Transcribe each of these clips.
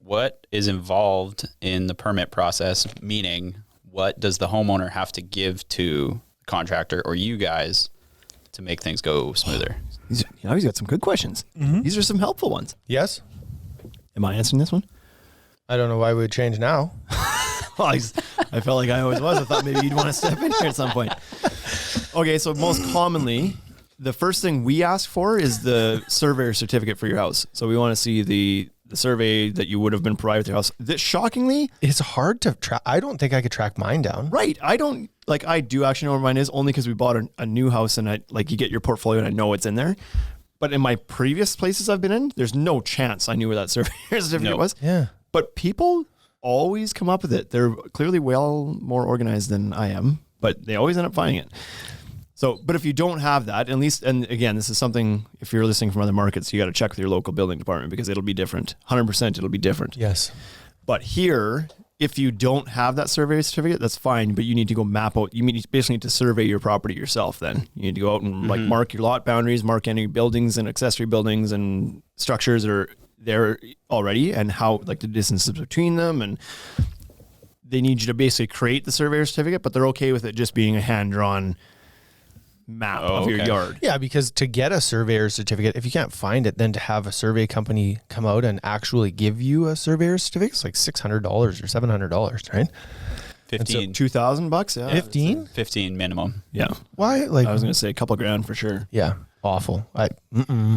what is involved in the permit process? Meaning, what does the homeowner have to give to the contractor or you guys to make things go smoother? He's got some good questions. These are some helpful ones. Yes. Am I answering this one? I don't know why we would change now. Well, I felt like I always was. I thought maybe you'd want to step in here at some point. Okay, so most commonly, the first thing we ask for is the surveyor certificate for your house. So we want to see the survey that you would have been provided with your house. This, shockingly, It's hard to track. I don't think I could track mine down. right? I do actually know where mine is, only because we bought a new house and you get your portfolio and I know it's in there. But in my previous places I've been in, there's no chance I knew where that surveyor certificate was. Yeah. But people always come up with it. They're clearly well more organized than I am, but they always end up finding it. So, but if you don't have that, at least, and again, this is something, if you're listening from other markets, you got to check with your local building department because it'll be different. 100% it'll be different. Yes. But here, if you don't have that survey certificate, that's fine, but you need to go map out, basically need to survey your property yourself then. You need to go out and like mark your lot boundaries, mark any buildings and accessory buildings and structures that are there already and how, like the distances between them, and they need you to basically create the surveyor certificate, but they're okay with it just being a hand-drawn map of your yard. Yeah, because to get a surveyor certificate, if you can't find it, then to have a survey company come out and actually give you a surveyor certificate, it's like $600 or $700, right? 15. $2,000, yeah. 15? 15 minimum. Yeah. Why? Like, I was going to say a couple grand for sure. yeah, awful.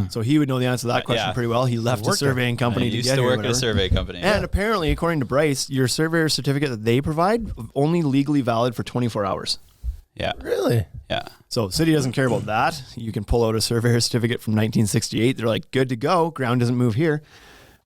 So he would know the answer to that question pretty well. He left a surveying company I to used get to here, work at a whatever. survey company. And apparently, according to Bryce, your surveyor certificate that they provide only legally valid for 24 hours. Yeah. really? Yeah. So city doesn't care about that. You can pull out a surveyor certificate from 1968. They're like, good to go. Ground doesn't move here.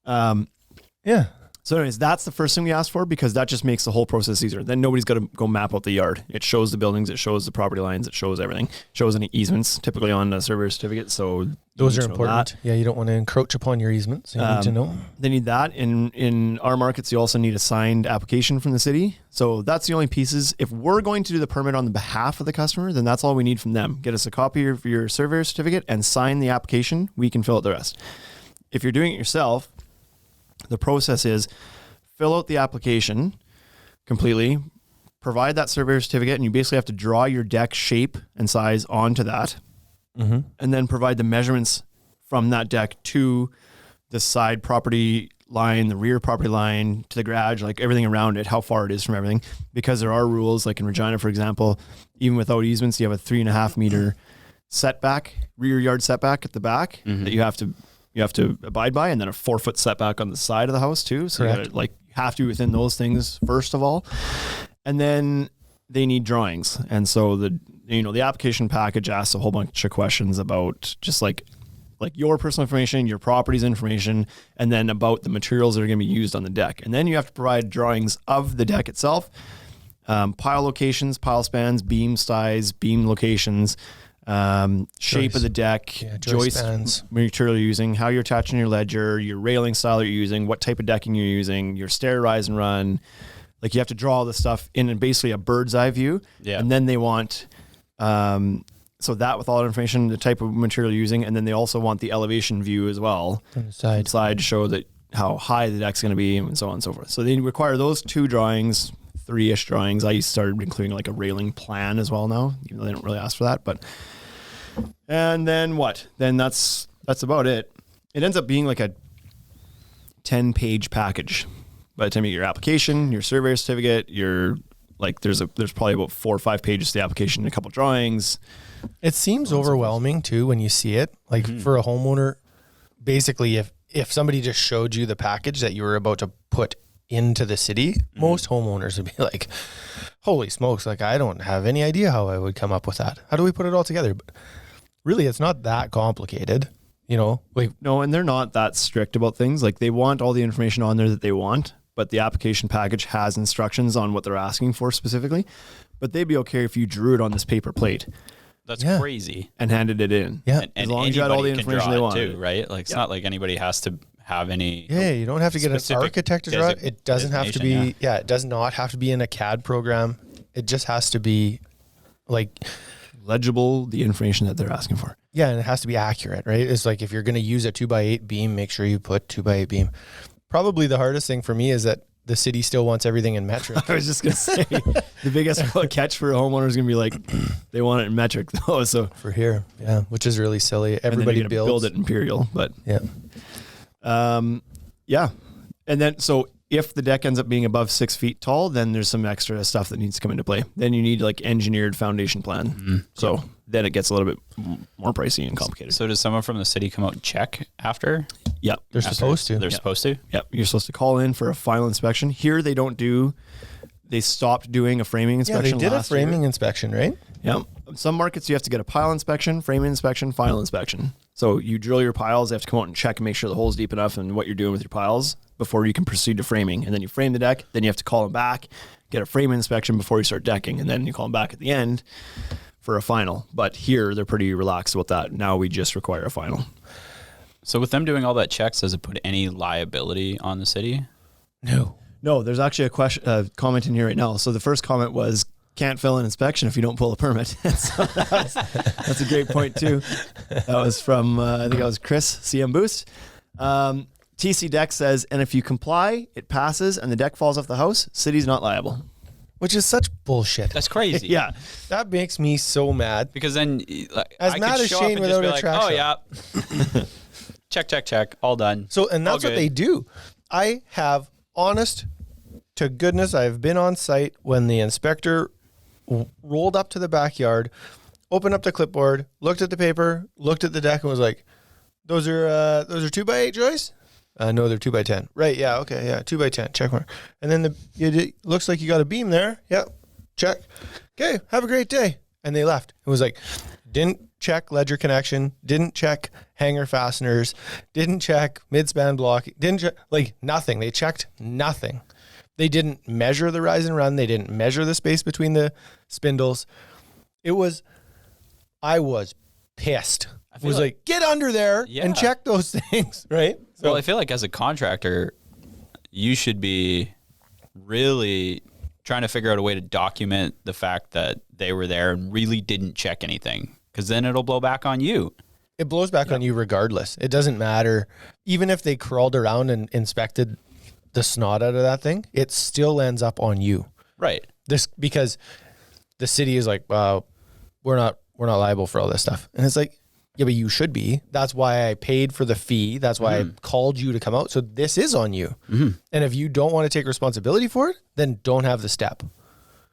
Yeah. So anyways, that's the first thing we ask for because that just makes the whole process easier. Then nobody's got to go map out the yard. It shows the buildings, it shows the property lines, it shows everything. It shows any easements typically on a surveyor certificate. So Those are you need to know important. that. Yeah, you don't want to encroach upon your easements. You need to know. They need that. In our markets, you also need a signed application from the city. So that's the only pieces. If we're going to do the permit on the behalf of the customer, then that's all we need from them. Get us a copy of your surveyor certificate and sign the application. We can fill out the rest. If you're doing it yourself, the process is fill out the application completely, provide that surveyor certificate, and you basically have to draw your deck shape and size onto that, and then provide the measurements from that deck to the side property line, the rear property line, to the garage, like everything around it, how far it is from everything. Because there are rules, like in Regina, for example, even without easements, you have a 3.5 meter setback, rear yard setback at the back that you have to abide by, and then a 4 foot setback on the side of the house too. So you gotta, like, have to be within those things first of all, and then they need drawings. And so the application package asks a whole bunch of questions about just like your personal information, your property's information, and then about the materials that are going to be used on the deck. And then you have to provide drawings of the deck itself, pile locations, pile spans, beam size, beam locations, shape of the deck, joist spans, material you're using, how you're attaching your ledger, your railing style that you're using, what type of decking you're using, your stair rise and run. Like, you have to draw all this stuff in basically a bird's eye view. Yeah. And then they want, so that with all that information, the type of material you're using, and then they also want the elevation view as well. On the side. Side to show that how high the deck's going to be, and so on and so forth. So they require those 2 drawings, 3-ish drawings. I started including like a railing plan as well now, even though they don't really ask for that. But and then what? Then that's about it. It ends up being like a 10-page package. By the time you get your application, your surveyor certificate, there's probably about 4 or 5 pages to the application, a couple drawings. It seems overwhelming too when you see it. Like for a homeowner, basically, if somebody just showed you the package that you were about to put into the city, most homeowners would be like, holy smokes, like I don't have any idea how I would come up with that. How do we put it all together? But really, it's not that complicated, like. No, and they're not that strict about things. Like, they want all the information on there that they want, but the application package has instructions on what they're asking for specifically. But they'd be okay if you drew it on this paper plate That's crazy. and handed it in. Yeah. As long as you had all the anybody can information draw they it want. too, right? Like, it's not like anybody has to have any. Yeah, you don't have to get an specific architect to draw it. It doesn't have to be, designation, it does not have to be in a CAD program. It just has to be like, Legible, the information that they're asking for. yeah, and it has to be accurate, right? It's like if you're going to use a 2x8 beam, make sure you put 2x8 beam. Probably the hardest thing for me is that the city still wants everything in metric. I was just gonna say the biggest catch for a homeowner is gonna be like they want it in metric though. So For here, yeah, which is really silly. and then Everybody you're gonna builds build it imperial, but Yeah. yeah. And then so if the deck ends up being above 6 feet tall, then there's some extra stuff that needs to come into play. Then you need like engineered foundation plan. So then it gets a little bit more pricey and complicated. So does someone from the city come out and check after? Yep. They're supposed to. They're supposed to? Yep. You're supposed to call in for a final inspection. Here they don't do. They stopped doing a framing Yeah, inspection. they did a last year. framing inspection, right? Yep. Some markets you have to get a pile inspection, framing inspection, final inspection. So you drill your piles, they have to come out and check and make sure the hole's deep enough and what you're doing with your piles before you can proceed to framing. And then you frame the deck, then you have to call them back, get a frame inspection before you start decking, and then you call them back at the end for a final. But here they're pretty relaxed about that. Now we just require a final. So with them doing all that checks, does it put any liability on the city? No. No, there's actually a comment in here right now. So the first comment was, can't fill an inspection if you don't pull a permit. So that's a great point too. That was from, I think that was Chris, CM Boost. TC Deck says, and if you comply, it passes and the deck falls off the house, city's not liable. Which is such bullshit. That's crazy. Yeah. That makes me so mad. Because then like, As I mad could as show Shane up and just without be a like, track oh yeah. check, all done. So, and that's All what they good. do. I have, honest to goodness, I've been on site when the inspector rolled up to the backyard, opened up the clipboard, looked at the paper, looked at the deck, and was like, "Those are 2x8 joists." No, they're 2x10. Right? Yeah. Okay. Yeah. 2x10. Check mark. And then it looks like you got a beam there. Yeah. Check. Okay. Have a great day. And they left. It was like, didn't check ledger connection, didn't check hanger fasteners, didn't check midspan block, didn't check, like nothing. They checked nothing. They didn't measure the rise and run. They didn't measure the space between the spindles. I was pissed. I was like, get under there Yeah. and check those things, right? So, Well, I feel like as a contractor, you should be really trying to figure out a way to document the fact that they were there and really didn't check anything, because then it'll blow back on you. it blows back on you regardless. It doesn't matter. Even if they crawled around and inspected the snot out of that thing, it still ends up on you. Right. This because the city is like, we're not liable for all this stuff. And it's like, yeah, but you should be. That's why I paid for the fee. That's why I called you to come out. So this is on you. Mm-hmm. And if you don't want to take responsibility for it, then don't have the step.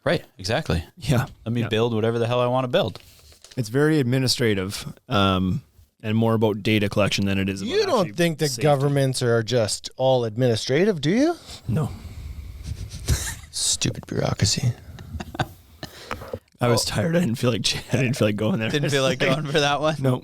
Right. Exactly. Yeah. Let me build whatever the hell I want to build. It's very administrative and more about data collection than it is about You don't actually think that safety. governments are just all administrative, do you? No. Stupid bureaucracy. I was tired. I didn't feel like going there. Didn't feel like going for that one. No.